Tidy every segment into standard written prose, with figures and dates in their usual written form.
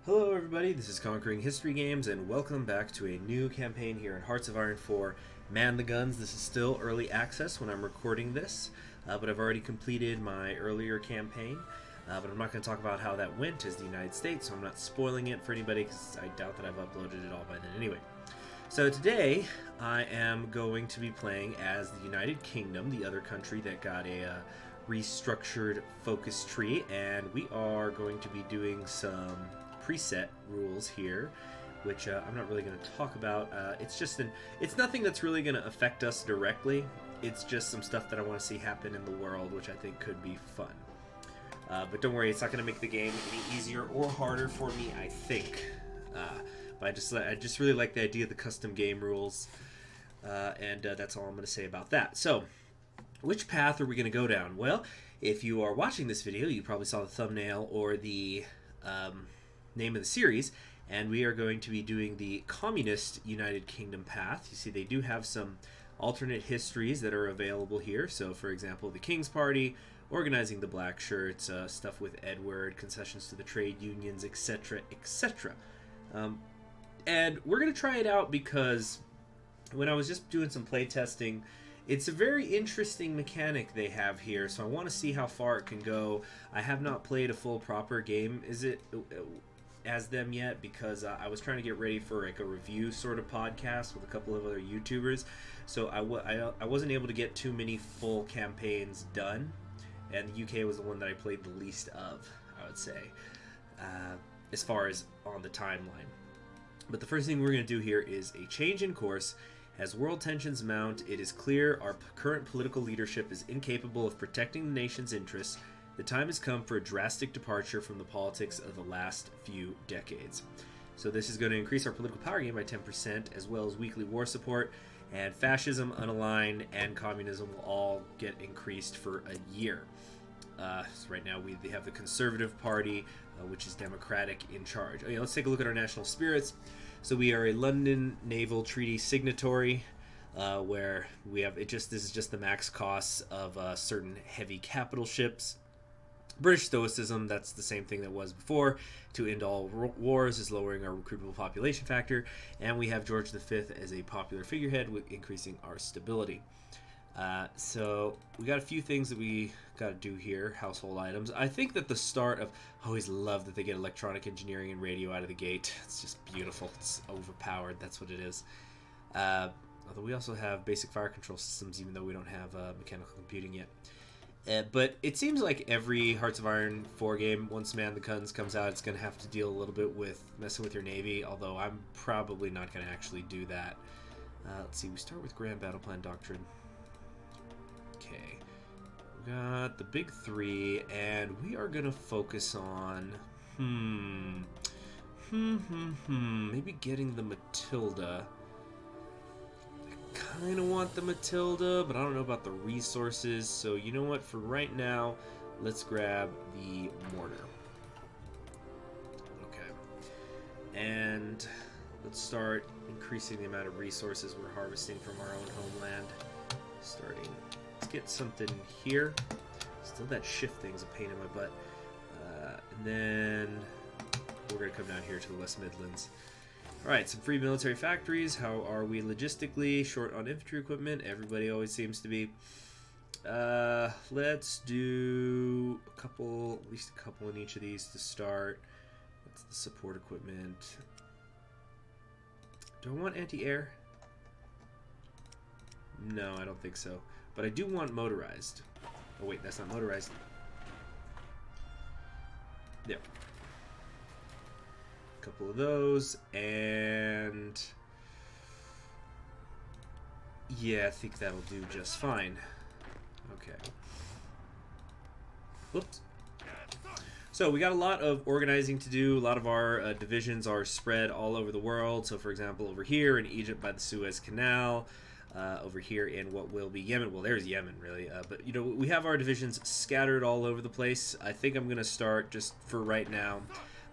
Hello everybody, this is Conquering History Games, and welcome back to a new campaign here in Hearts of Iron 4, Man the Guns. This is still early access when I'm recording this, but I've already completed my earlier campaign, but I'm not going to talk about how that went as the United States, so I'm not spoiling it for anybody because I doubt that I've uploaded it all by then anyway. So today, I am going to be playing as the United Kingdom, the other country that got a restructured focus tree, and we are going to be doing some preset rules here, which I'm not really going to talk about. It's nothing that's really going to affect us directly. It's just some stuff that I want to see happen in the world, which I think could be fun. But don't worry, it's not going to make the game any easier or harder for me, I think. But I just really like the idea of the custom game rules, and that's all I'm going to say about that. So, which path are we going to go down? Well, if you are watching this video, you probably saw the thumbnail or the name of the series, and we are going to be doing the Communist United Kingdom path. You see, they do have some alternate histories that are available here. So, for example, the King's Party, organizing the black shirts, stuff with Edward, concessions to the trade unions, etc., etc. And we're going to try it out because when I was just doing some play testing, it's a very interesting mechanic they have here, so I want to see how far it can go. I have not played a full proper game as them yet because I was trying to get ready for like a review sort of podcast with a couple of other YouTubers, so I wasn't able to get too many full campaigns done, and the UK was the one that I played the least of, I would say, as far as on the timeline. But the first thing we're going to do here is a change in course. As world tensions mount, it is clear our current political leadership is incapable of protecting the nation's interests. The time has come for a drastic departure from the politics of the last few decades. So this is going to increase our political power gain by 10%, as well as weekly war support, and fascism, unaligned, and communism will all get increased for a year. So right now we have the Conservative Party, which is Democratic, in charge. Okay, let's take a look at our national spirits. So we are a London Naval Treaty signatory, where we have this is just the max costs of certain heavy capital ships. British Stoicism, that's the same thing that was before. To end all wars is lowering our recruitable population factor, and we have George V as a popular figurehead with increasing our stability. So we got a few things that we got to do here, household items. I think that the start of, I always love that they get electronic engineering and radio out of the gate. It's just beautiful. It's overpowered. That's what it is. Although we also have basic fire control systems, even though we don't have mechanical computing yet. But it seems like every Hearts of Iron 4 game, once Man the Guns comes out, it's going to have to deal a little bit with messing with your navy, although I'm probably not going to actually do that. Let's see, we start with Grand Battle Plan Doctrine. Okay, we got the big three, and we are going to focus on, maybe getting the Matilda. Kind of want the Matilda, but I don't know about the resources, so you know what, for right now, let's grab the mortar. Okay, and let's start increasing the amount of resources we're harvesting from our own homeland. Let's get something here. Still, that shift thing's a pain in my butt. And then we're going to come down here to the West Midlands. Alright, some free military factories. How are we logistically? Short on infantry equipment. Everybody always seems to be. Let's do at least a couple in each of these to start. What's the support equipment? Do I want anti-air? No, I don't think so. But I do want motorized. Oh wait, that's not motorized. Yep. Couple of those, and yeah, I think that'll do just fine. Okay. Whoops. So we got a lot of organizing to do. A lot of our divisions are spread all over the world. So for example, over here in Egypt by the Suez Canal, over here in what will be Yemen. Well, there's Yemen, really. But, you know, we have our divisions scattered all over the place. I think I'm going to start, just for right now,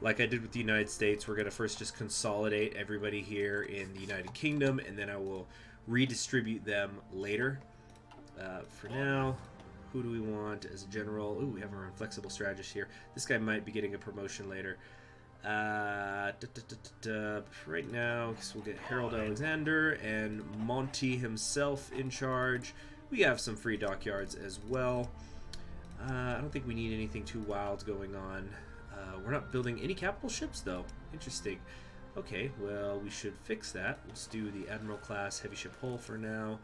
like I did with the United States. We're going to first just consolidate everybody here in the United Kingdom, and then I will redistribute them later. For now, who do we want as a general? Ooh, we have our inflexible strategist here. This guy might be getting a promotion later. Right now, we'll get Harold Alexander and Monty himself in charge. We have some free dockyards as well. I don't think we need anything too wild going on. We're not building any capital ships, though. Interesting. Okay, well, we should fix that. Let's do the Admiral class heavy ship hull for now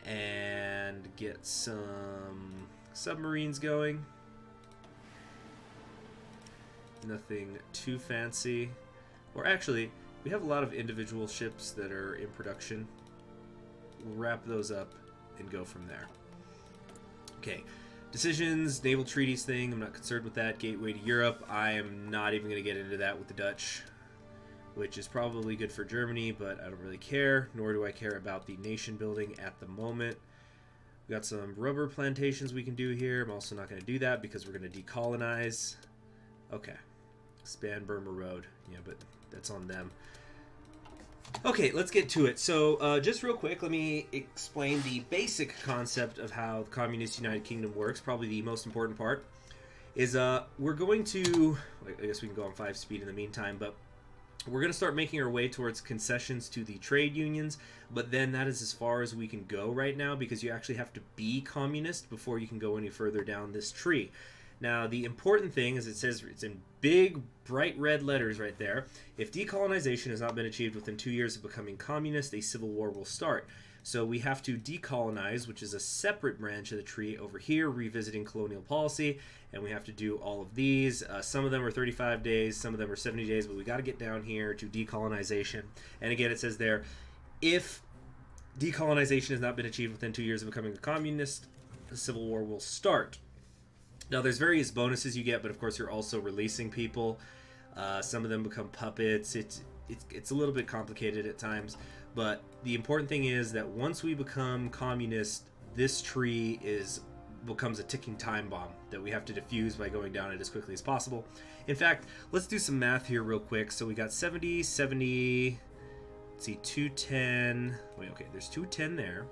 and get some submarines going. Nothing too fancy. Or actually, we have a lot of individual ships that are in production. We'll wrap those up and go from there. Okay, decisions, Naval Treaties thing, I'm not concerned with that. Gateway to Europe, I am not even going to get into that with the Dutch, which is probably good for Germany, but I don't really care, nor do I care about the nation building at the moment. We got some rubber plantations we can do here. I'm also not going to do that because we're going to decolonize. Okay. Expand Burma Road. Yeah, but that's on them. Okay, let's get to it. So, just real quick, let me explain the basic concept of how the Communist United Kingdom works. Probably the most important part is we're going to... I guess we can go on 5 speed in the meantime, but we're going to start making our way towards concessions to the trade unions, but then that is as far as we can go right now because you actually have to be communist before you can go any further down this tree. Now, the important thing is it says, it's in big, bright red letters right there, if decolonization has not been achieved within 2 years of becoming communist, a civil war will start. So we have to decolonize, which is a separate branch of the tree over here, revisiting colonial policy, and we have to do all of these. Some of them are 35 days, some of them are 70 days, but we got to get down here to decolonization. And again, it says there, if decolonization has not been achieved within 2 years of becoming a communist, a civil war will start. Now, there's various bonuses you get, but of course you're also releasing people. Some of them become puppets. It's a little bit complicated at times, but the important thing is that once we become communist, this tree becomes a ticking time bomb that we have to defuse by going down it as quickly as possible. In fact, let's do some math here real quick. So we got 70, 70, let's see, 210. Wait, okay, there's 210 there.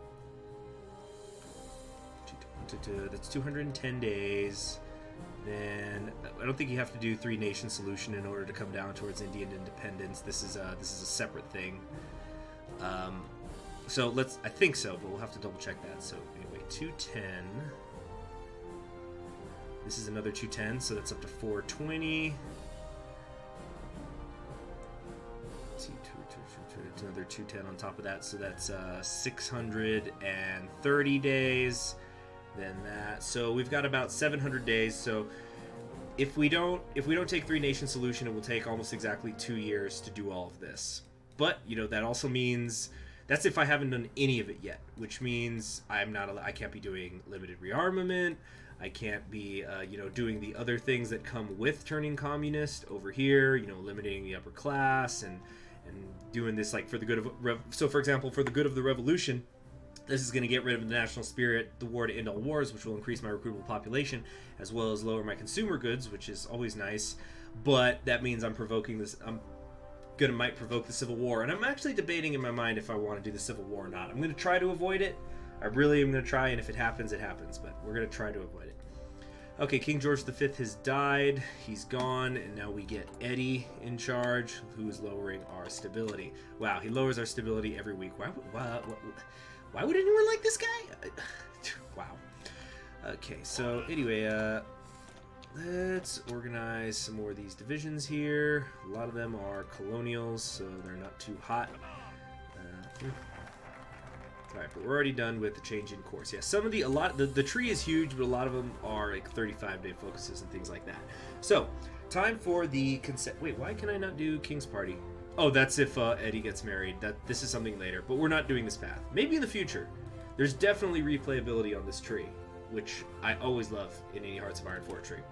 That's 210 days. Then I don't think you have to do 3-nation solution in order to come down towards Indian independence. This is a separate thing. So I think so, but we'll have to double check that. So anyway, 210. This is another 210, so that's up to 420. Let's see, it's another 210 on top of that, so that's 630 days. Than that, so we've got about 700 days. So if we don't take 3-nation solution, it will take almost exactly 2 years to do all of this. But that also means that's if I haven't done any of it yet, which means I can't be doing limited rearmament. I can't be doing the other things that come with turning communist over here. Limiting the upper class and doing this like for the good of so for example, for the good of the revolution. This is going to get rid of the national spirit, the war to end all wars, which will increase my recruitable population, as well as lower my consumer goods, which is always nice. But that means I'm provoking this. Might provoke the Civil War, and I'm actually debating in my mind if I want to do the Civil War or not. I'm going to try to avoid it. I really am going to try, and if it happens, it happens. But we're going to try to avoid it. Okay, King George V has died. He's gone, and now we get Eddie in charge, who is lowering our stability. Wow, he lowers our stability every week. Why would anyone like this guy? Wow. Okay, so anyway, let's organize some more of these divisions here. A lot of them are colonials, so they're not too hot. Alright, but we're already done with the change in course. Yeah, the tree is huge, but a lot of them are like 35-day focuses and things like that. So, time for the wait, why can I not do King's Party? Oh, that's if Eddie gets married. This is something later, but we're not doing this path. Maybe in the future. There's definitely replayability on this tree, which I always love in any Hearts of Iron 4 tree.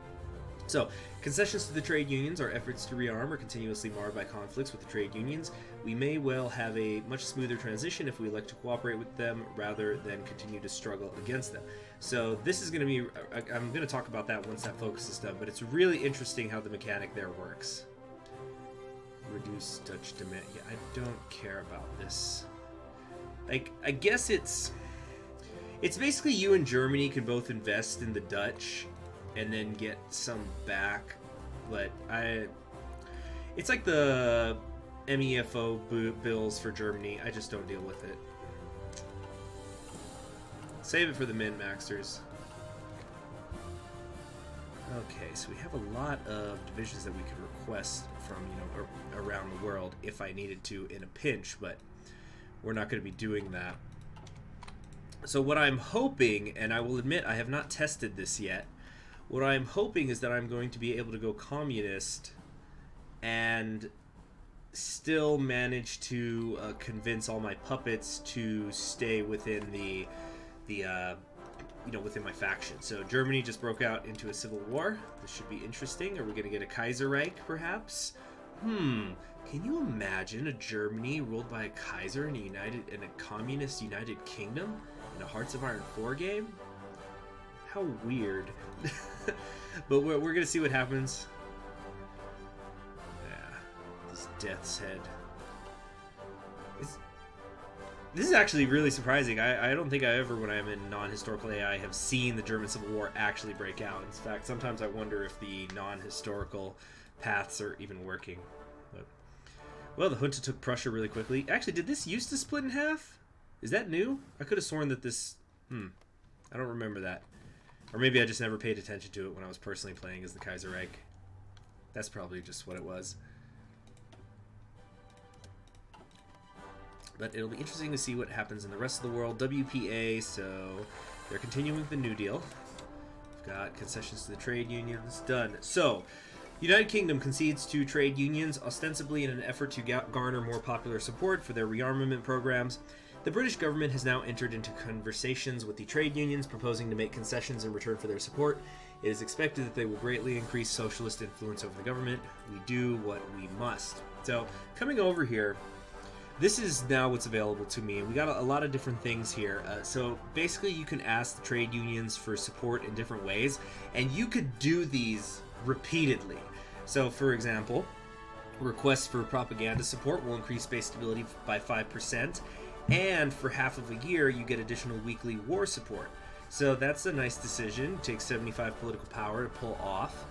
So, concessions to the trade unions, our efforts to rearm are continuously marred by conflicts with the trade unions. We may well have a much smoother transition if we elect to cooperate with them rather than continue to struggle against them. So this is going to be, I'm going to talk about that once that focus is done, but it's really interesting how the mechanic there works. Reduce Dutch demand. Yeah, I don't care about this. Like, I guess it's basically you and Germany can both invest in the Dutch and then get some back, but It's like the MEFO bills for Germany. I just don't deal with it. Save it for the min-maxers. Okay, so we have a lot of divisions that we could request from, you know, around the world if I needed to in a pinch, but we're not going to be doing that. So what I'm hoping, and I will admit I have not tested this yet, what I'm hoping is that I'm going to be able to go communist and still manage to convince all my puppets to stay within the you know, within my faction. So Germany just broke out into a civil war. This should be interesting. Are we going to get a Kaiserreich, perhaps? Can you imagine a Germany ruled by a Kaiser and a communist United Kingdom in a Hearts of Iron 4 game? How weird. But we're going to see what happens. Yeah, this Death's Head. This is actually really surprising. I don't think I ever, when I'm in non-historical AI, have seen the German Civil War actually break out. In fact, sometimes I wonder if the non-historical paths are even working. But, well, the junta took Prussia really quickly. Actually, did this used to split in half? Is that new? I could have sworn that this... I don't remember that. Or maybe I just never paid attention to it when I was personally playing as the Kaiserreich. That's probably just what it was. But it'll be interesting to see what happens in the rest of the world. WPA, so they're continuing with the New Deal. We've got concessions to the trade unions done. So, United Kingdom concedes to trade unions, ostensibly in an effort to garner more popular support for their rearmament programs. The British government has now entered into conversations with the trade unions, proposing to make concessions in return for their support. It is expected that they will greatly increase socialist influence over the government. We do what we must. So, coming over here, this is now what's available to me, and we got a lot of different things here. So basically you can ask the trade unions for support in different ways, and you could do these repeatedly. So for example, requests for propaganda support will increase base stability by 5%, and for half of a year you get additional weekly war support. So that's a nice decision. It takes 75 political power to pull off.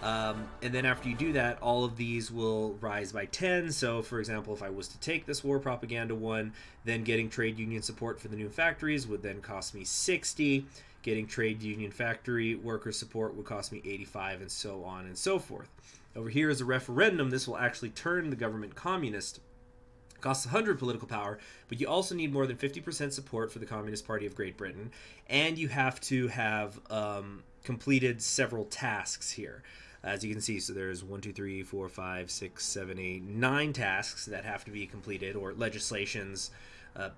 And then after you do that, all of these will rise by 10. So, for example, if I was to take this war propaganda one, then getting trade union support for the new factories would then cost me 60. Getting trade union factory worker support would cost me 85, and so on and so forth. Over here is a referendum. This will actually turn the government communist. It costs 100 political power, but you also need more than 50% support for the Communist Party of Great Britain, and you have to have completed several tasks here. As you can see, so there's 1, 2, 3, 4, 5, 6, 7, 8, 9 tasks that have to be completed, or legislations.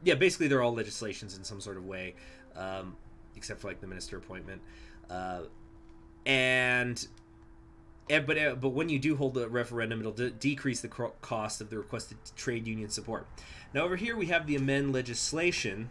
Yeah, basically they're all legislations in some sort of way, except for like the minister appointment. But when you do hold a referendum, it'll decrease the cost of the requested trade union support. Now over here we have the amend legislation.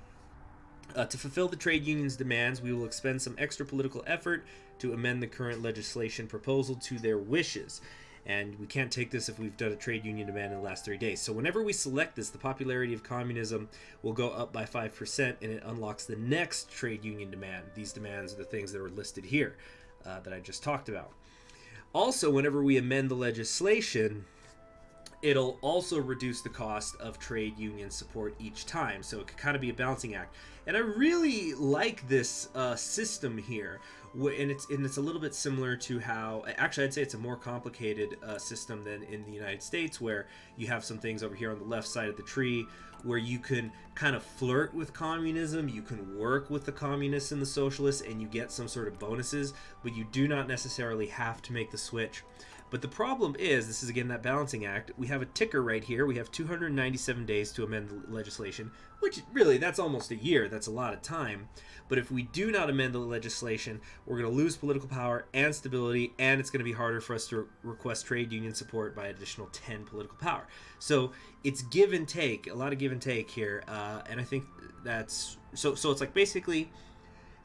To fulfill the trade union's demands, we will expend some extra political effort to amend the current legislation proposal to their wishes. And we can't take this if we've done a trade union demand in the last 30 days. So whenever we select this, the popularity of communism will go up by 5%, and it unlocks the next trade union demand. These demands are the things that are listed here that I just talked about. Also, whenever we amend the legislation, it'll also reduce the cost of trade union support each time. So it could kind of be a balancing act. And I really like this system here. And it's a little bit similar to how, actually I'd say it's a more complicated system than in the United States, where you have some things over here on the left side of the tree where you can kind of flirt with communism, you can work with the communists and the socialists, and you get some sort of bonuses, but you do not necessarily have to make the switch. But the problem is, this is again that balancing act, we have a ticker right here. We have 297 days to amend the legislation, which really, that's almost a year. That's a lot of time. But if we do not amend the legislation, we're going to lose political power and stability, and it's going to be harder for us to request trade union support by additional 10 political power. So it's give and take, a lot of give and take here, and I think that's... So it's like basically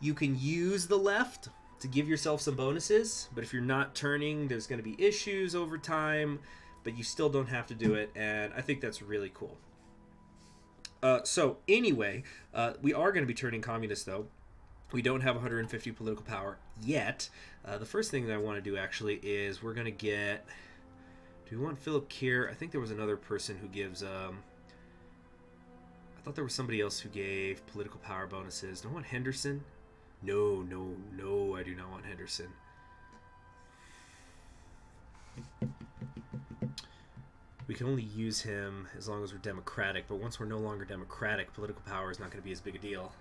you can use the left to give yourself some bonuses, but if you're not turning, there's going to be issues over time, but you still don't have to do it, and I think that's really cool. So anyway, we are going to be turning communist, though. We don't have 150 political power yet. The first thing that I want to do, actually, is we're going to get Do we want Philip Keir? I think there was another person who gives... I thought there was somebody else who gave political power bonuses. Do I want Henderson? No, no, no, I do not want Henderson. We can only use him as long as we're democratic, but once we're no longer democratic, political power is not going to be as big a deal.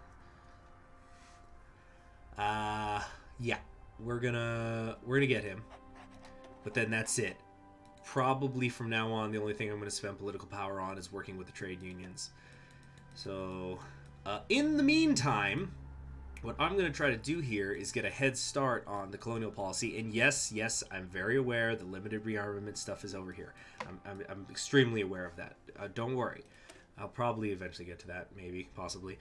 Yeah, we're gonna get him, but then that's it. Probably from now on, the only thing I'm going to spend political power on is working with the trade unions. So, in the meantime, what I'm going to try to do here is get a head start on the colonial policy. And yes, I'm very aware the limited rearmament stuff is over here. I'm extremely aware of that. Don't worry. I'll probably eventually get to that, maybe, possibly.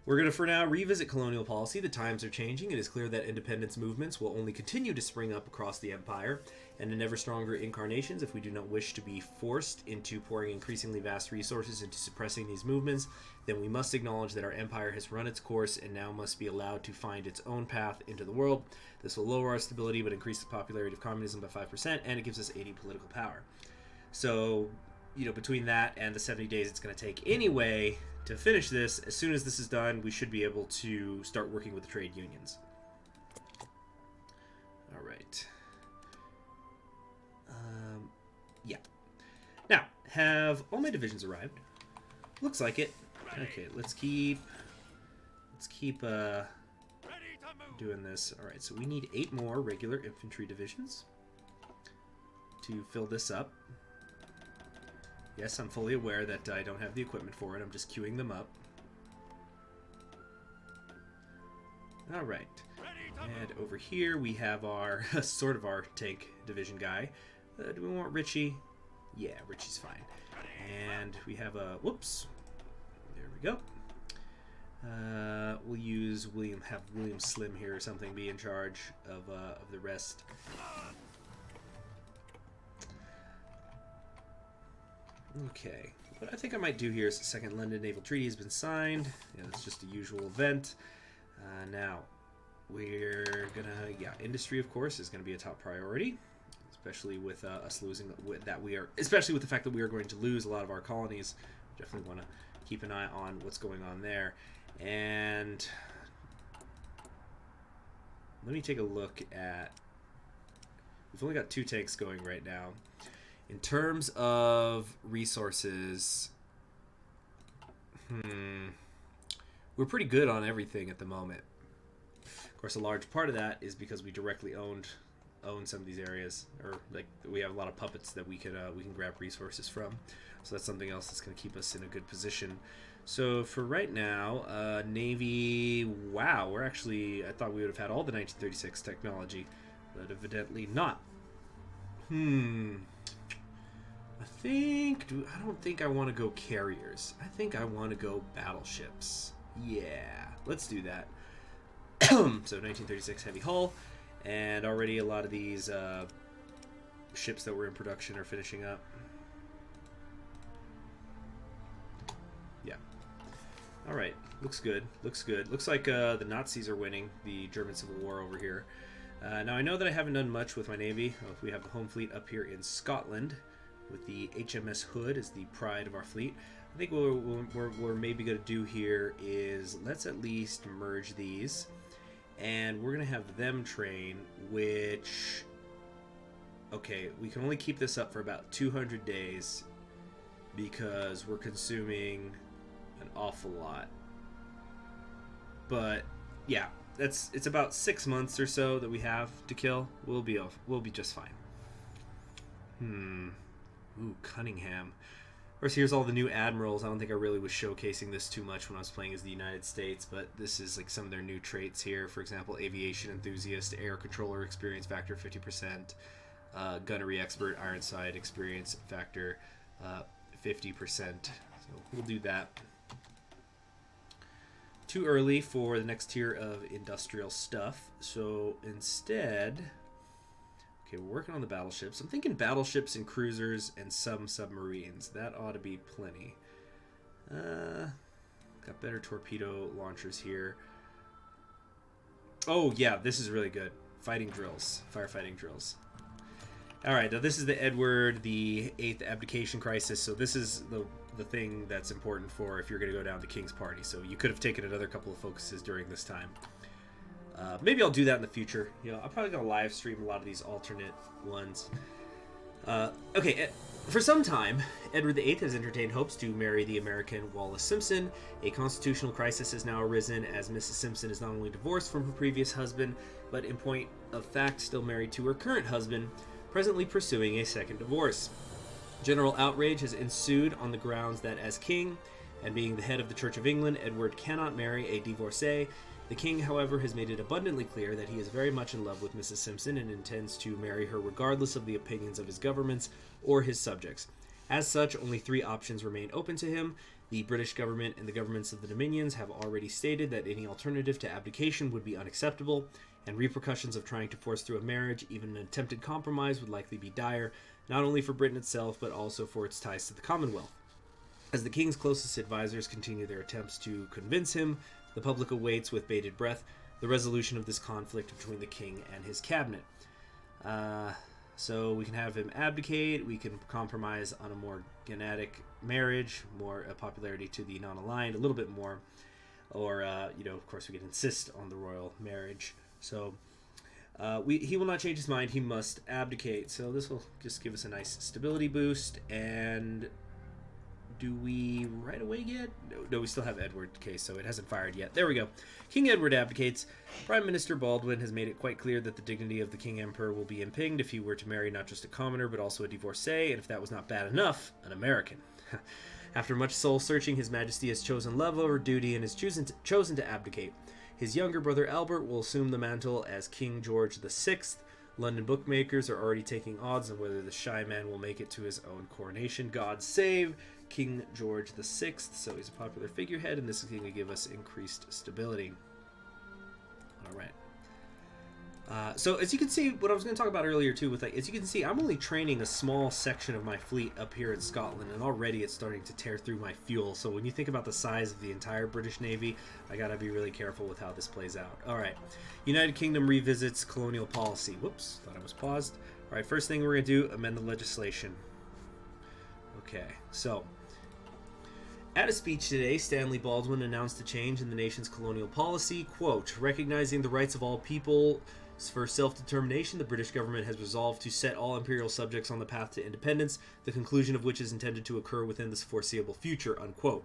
We're going to, for now, revisit colonial policy. The times are changing. It is clear that independence movements will only continue to spring up across the empire, and in ever stronger incarnations, if we do not wish to be forced into pouring increasingly vast resources into suppressing these movements, then we must acknowledge that our empire has run its course and now must be allowed to find its own path into the world. This will lower our stability but increase the popularity of communism by 5%, and it gives us 80 political power. So, you know, between that and the 70 days it's going to take anyway to finish this, as soon as this is done, we should be able to start working with the trade unions. All right. Yeah. Now, have all my divisions arrived? Looks like it. Okay, let's keep doing this. All right, so we need 8 more regular infantry divisions to fill this up. Yes, I'm fully aware that I don't have the equipment for it. I'm just queuing them up. All right. And over here we have our sort of our tank division guy. Do we want Richie? Yeah, Richie's fine. And we have a whoops. There we go. We'll use have William Slim here or something be in charge of the rest. Okay, what I think I might do here is the Second London Naval Treaty has been signed. Yeah, that's just a usual event. Now, we're gonna, industry of course is gonna be a top priority, especially with us losing, especially with the fact that we are going to lose a lot of our colonies. Definitely want to keep an eye on what's going on there. And let me take a look at, we've only got 2 tanks going right now. In terms of resources, we're pretty good on everything at the moment. Of course, a large part of that is because we directly own some of these areas, or like we have a lot of puppets that we can grab resources from. So that's something else that's going to keep us in a good position. So for right now, Navy, wow, we're actually, I thought we would have had all the 1936 technology, but evidently not. I don't think I want to go carriers. I think I want to go battleships. Yeah, let's do that. So 1936 heavy hull, and already a lot of these ships that were in production are finishing up. Yeah. All right, looks good. Looks good. Looks like the Nazis are winning the German Civil War over here. Now I know that I haven't done much with my navy. We have the home fleet up here in Scotland, with the HMS Hood as the pride of our fleet. I think what we're maybe going to do here is let's at least merge these, and we're going to have them train, which, okay, we can only keep this up for about 200 days because we're consuming an awful lot. But yeah, it's about 6 months or so that we have to kill. We'll be just fine. Ooh, Cunningham. Of course, here's all the new admirals. I don't think I really was showcasing this too much when I was playing as the United States, but this is like some of their new traits here. For example, aviation enthusiast, air controller experience factor 50%, gunnery expert, Ironside experience factor 50%. So we'll do that. Too early for the next tier of industrial stuff, so instead, okay, we're working on the battleships. I'm thinking battleships and cruisers and some submarines. That ought to be plenty. Got better torpedo launchers here. Oh yeah, this is really good. Fighting drills, firefighting drills. All right, now this is the Edward the Eighth abdication crisis. So this is the thing that's important for if you're going to go down the King's party. So you could have taken another couple of focuses during this time. Maybe I'll do that in the future. You know, I'm probably going to live stream a lot of these alternate ones. Okay, for some time, Edward VIII has entertained hopes to marry the American Wallis Simpson. A constitutional crisis has now arisen as Mrs. Simpson is not only divorced from her previous husband, but in point of fact still married to her current husband, presently pursuing a second divorce. General outrage has ensued on the grounds that as king, and being the head of the Church of England, Edward cannot marry a divorcee. The king, however, has made it abundantly clear that he is very much in love with Mrs. Simpson and intends to marry her regardless of the opinions of his governments or his subjects. As such, only three options remain open to him. The British government and the governments of the Dominions have already stated that any alternative to abdication would be unacceptable, and repercussions of trying to force through a marriage, even an attempted compromise, would likely be dire, not only for Britain itself, but also for its ties to the Commonwealth. As the king's closest advisors continue their attempts to convince him, the public awaits with bated breath the resolution of this conflict between the king and his cabinet. So we can have him abdicate, we can compromise on a more Gannadic marriage, more popularity to the non-aligned, a little bit more, or, of course we can insist on the royal marriage. So he will not change his mind, he must abdicate. So this will just give us a nice stability boost. And do we right away get? No, we still have Edward. Okay, so it hasn't fired yet. There we go. King Edward abdicates. Prime Minister Baldwin has made it quite clear that the dignity of the King Emperor will be impugned if he were to marry not just a commoner, but also a divorcee, and if that was not bad enough, an American. After much soul-searching, His Majesty has chosen love over duty and has chosen to abdicate. His younger brother Albert will assume the mantle as King George VI. London bookmakers are already taking odds on whether the shy man will make it to his own coronation. God save King George VI. So he's a popular figurehead, and this is going to give us increased stability. All right. So as you can see, what I was going to talk about earlier too, with as you can see, I'm only training a small section of my fleet up here in Scotland, and already it's starting to tear through my fuel. So when you think about the size of the entire British Navy, I gotta be really careful with how this plays out. All right, United Kingdom revisits colonial policy. Whoops, thought I was paused. All right, first thing we're gonna do, amend the legislation. Okay, so at a speech today, Stanley Baldwin announced a change in the nation's colonial policy. Quote, recognizing the rights of all people for self-determination, the British government has resolved to set all imperial subjects on the path to independence, the conclusion of which is intended to occur within this foreseeable future, unquote.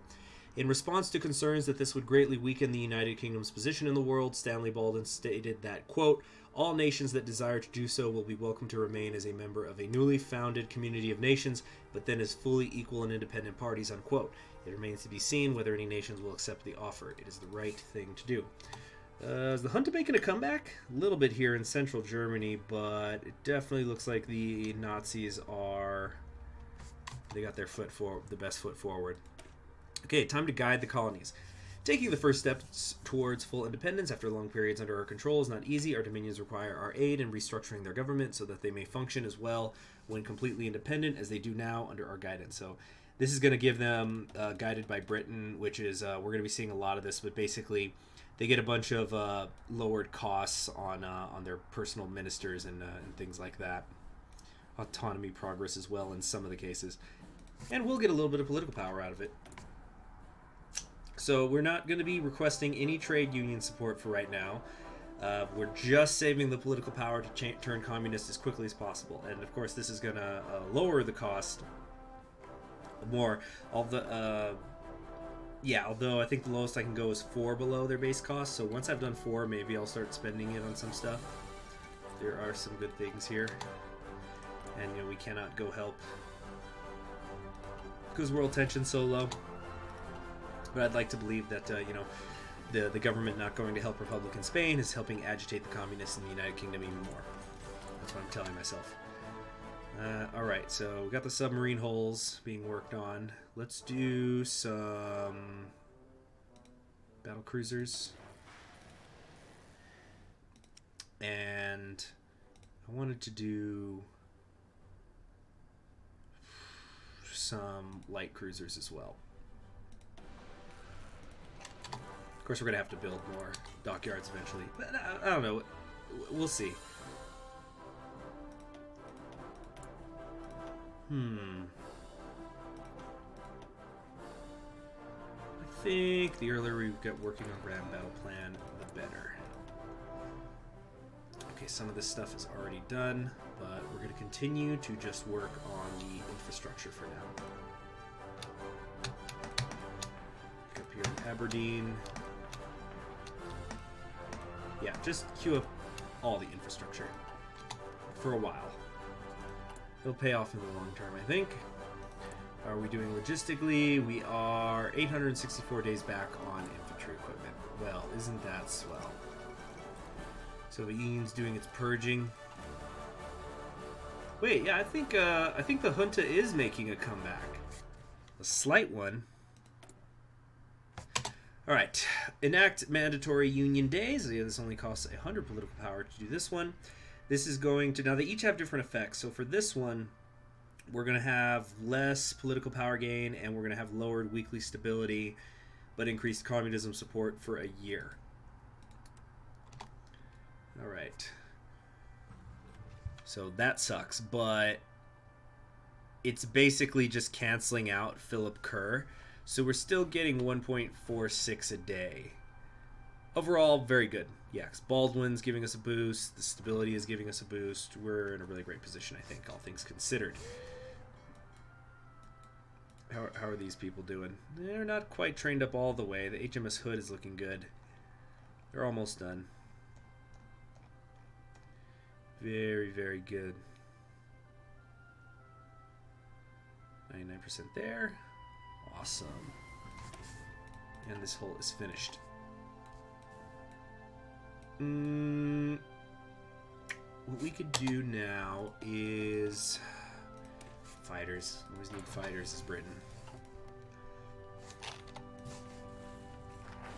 In response to concerns that this would greatly weaken the United Kingdom's position in the world, Stanley Baldwin stated that, quote, all nations that desire to do so will be welcome to remain as a member of a newly founded community of nations, but then as fully equal and independent parties, unquote. It remains to be seen whether any nations will accept the offer. It is the right thing to do. Is the Hunter making a comeback? A little bit here in central Germany, but it definitely looks like the Nazis they got their the best foot forward. Okay, time to guide the colonies. Taking the first steps towards full independence after long periods under our control is not easy. Our dominions require our aid in restructuring their government so that they may function as well when completely independent as they do now under our guidance. So this is going to give them guided by Britain, which is, we're going to be seeing a lot of this, but basically they get a bunch of lowered costs on their personal ministers and things like that. Autonomy progress as well in some of the cases. And we'll get a little bit of political power out of it. So we're not going to be requesting any trade union support for right now. We're just saving the political power to turn communist as quickly as possible. And of course this is going to lower the cost more. Although I think the lowest I can go is 4 below their base cost. So once I've done 4, maybe I'll start spending it on some stuff. There are some good things here. And we cannot go help because world tension's so low. But I'd like to believe that, the government not going to help Republican Spain is helping agitate the communists in the United Kingdom even more. That's what I'm telling myself. Alright, so we got the submarine hulls being worked on. Let's do some battle cruisers. And I wanted to do some light cruisers as well. Of course, we're going to have to build more dockyards eventually. But I don't know. We'll see. I think the earlier we get working on Grand Battle Plan, the better. Okay, some of this stuff is already done, but we're going to continue to just work on the infrastructure for now. Up here in Aberdeen. Yeah, just queue up all the infrastructure for a while. It'll pay off in the long term, I think. How are we doing logistically? We are 864 days back on infantry equipment. Well, isn't that swell? So the Union's doing its purging. Wait, yeah, I think the junta is making a comeback. A slight one. All right, enact mandatory Union days. Yeah, this only costs 100 political power to do this one. This is going to, now they each have different effects. So for this one, we're going to have less political power gain, and we're going to have lowered weekly stability, but increased communism support for a year. All right. So that sucks, but it's basically just canceling out Philip Kerr. So we're still getting 1.46 a day. Overall, very good. Yeah, because Baldwin's giving us a boost. The stability is giving us a boost. We're in a really great position, I think, all things considered. How are these people doing? They're not quite trained up all the way. The HMS Hood is looking good. They're almost done. Very, very good. 99% there. Awesome. And this hull is finished. What we could do now is fighters. Always need fighters as Britain.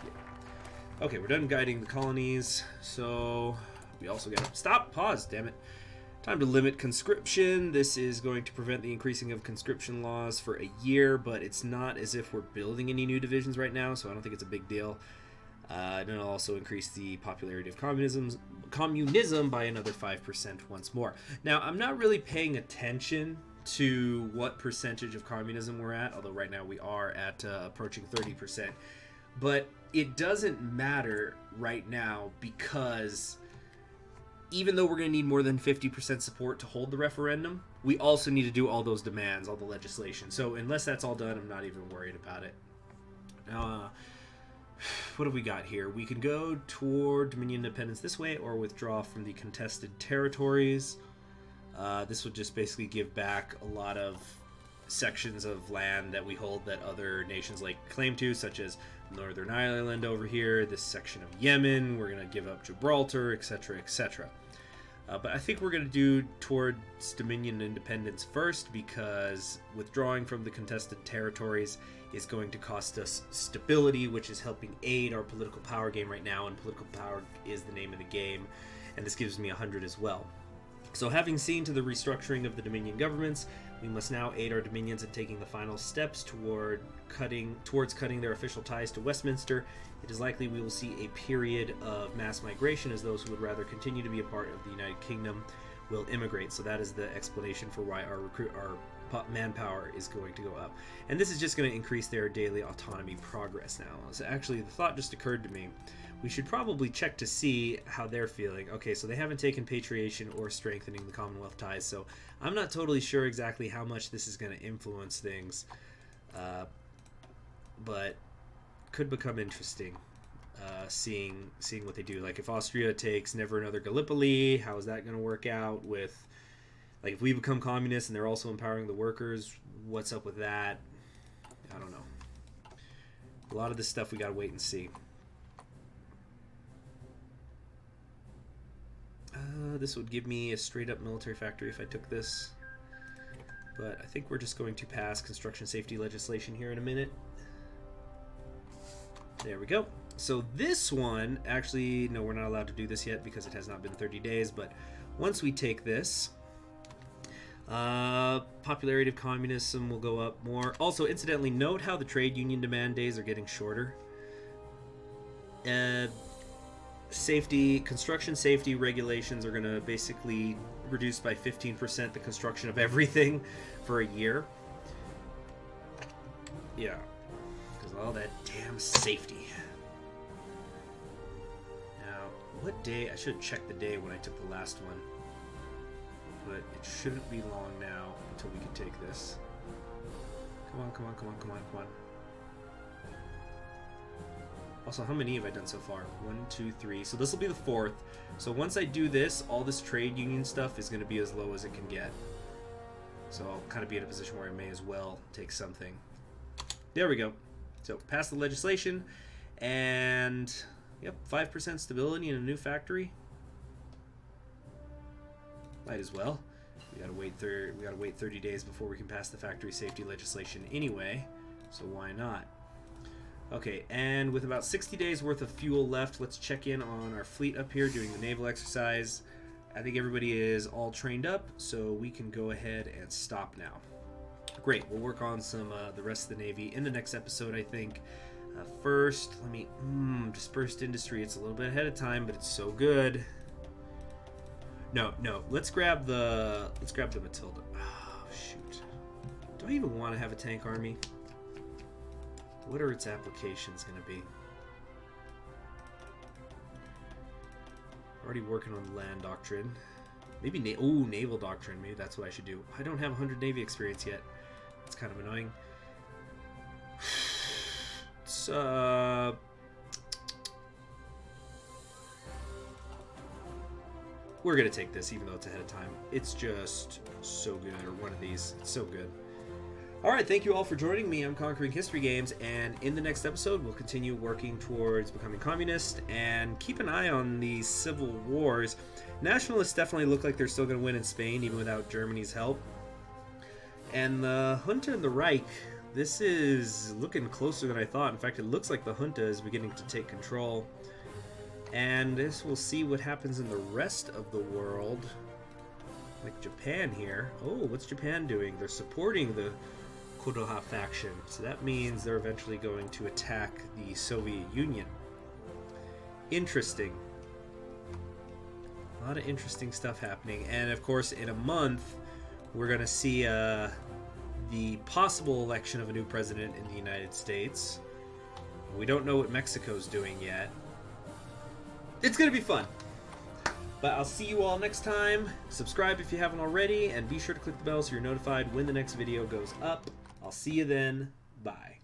Yeah. Okay, we're done guiding the colonies. So we also got to stop, pause, damn it. Time to limit conscription. This is going to prevent the increasing of conscription laws for a year, but it's not as if we're building any new divisions right now, so I don't think it's a big deal. And it'll also increase the popularity of communism by another 5% once more. Now, I'm not really paying attention to what percentage of communism we're at, although right now we are at approaching 30%. But it doesn't matter right now because even though we're going to need more than 50% support to hold the referendum, we also need to do all those demands, all the legislation. So unless that's all done, I'm not even worried about it. Now, what have we got here? We can go toward Dominion independence this way or withdraw from the contested territories. This would just basically give back a lot of sections of land that we hold that other nations like claim to, such as Northern Ireland over here, this section of Yemen. We're going to give up Gibraltar, etc., etc. But I think we're going to do towards Dominion independence first, because withdrawing from the contested territories is going to cost us stability, which is helping aid our political power game right now, and political power is the name of the game, and this gives me 100 as well. So having seen to the restructuring of the Dominion governments, we must now aid our dominions in taking the final steps towards cutting their official ties to Westminster. It is likely we will see a period of mass migration, as those who would rather continue to be a part of the United Kingdom will immigrate. So that is the explanation for why our manpower is going to go up. And this is just going to increase their daily autonomy progress now. So actually, the thought just occurred to me. We should probably check to see how they're feeling. Okay, so they haven't taken patriation or strengthening the Commonwealth ties, so I'm not totally sure exactly how much this is going to influence things, but could become interesting seeing what they do. Like if Austria takes never another Gallipoli, how is that going to work out with, like if we become communists and they're also empowering the workers, what's up with that? I don't know. A lot of this stuff we got to wait and see. This would give me a straight-up military factory if I took this. But I think we're just going to pass construction safety legislation here in a minute. There we go. So this one, actually, no, we're not allowed to do this yet because it has not been 30 days. But once we take this, popularity of communism will go up more. Also, incidentally, note how the trade union demand days are getting shorter. Construction safety regulations are going to basically reduced by 15% the construction of everything for a year. Yeah, because of all that damn safety. Now, what day? I should have checked the day when I took the last one. But it shouldn't be long now until we can take this. Come on, come on, come on, come on, come on. Also, how many have I done so far? 1, 2, 3. So this will be the 4th. So once I do this, all this trade union stuff is going to be as low as it can get. So I'll kind of be in a position where I may as well take something. There we go. So pass the legislation, and yep, 5% stability in a new factory. Might as well. We gotta wait 30 days before we can pass the factory safety legislation anyway. So why not? Okay, and with about 60 days worth of fuel left, let's check in on our fleet up here doing the naval exercise. I think everybody is all trained up, so we can go ahead and stop now. Great, we'll work on some the rest of the Navy in the next episode, I think. First, let me dispersed industry. It's a little bit ahead of time, but it's so good. No, let's grab the Matilda. Oh shoot! Do I even want to have a tank army? What are its applications going to be? Already working on land doctrine. Maybe naval doctrine. Maybe that's what I should do. I don't have 100 Navy experience yet. It's kind of annoying. It's we're gonna take this even though it's ahead of time. It's just so good. Or one of these. It's so good. Alright, thank you all for joining me on Conquering History Games, and in the next episode we'll continue working towards becoming communist and keep an eye on these civil wars. Nationalists definitely look like they're still going to win in Spain even without Germany's help. And the junta and the Reich, this is looking closer than I thought. In fact, it looks like the junta is beginning to take control. And this we'll see what happens in the rest of the world. Like Japan here. Oh, what's Japan doing? They're supporting the Kodoha faction, so that means they're eventually going to attack the Soviet Union. Interesting. A lot of interesting stuff happening, and of course in a month we're going to see the possible election of a new president in the United States. We don't know what Mexico's doing yet. It's going to be fun. But I'll see you all next time. Subscribe if you haven't already, and be sure to click the bell so you're notified when the next video goes up. I'll see you then. Bye.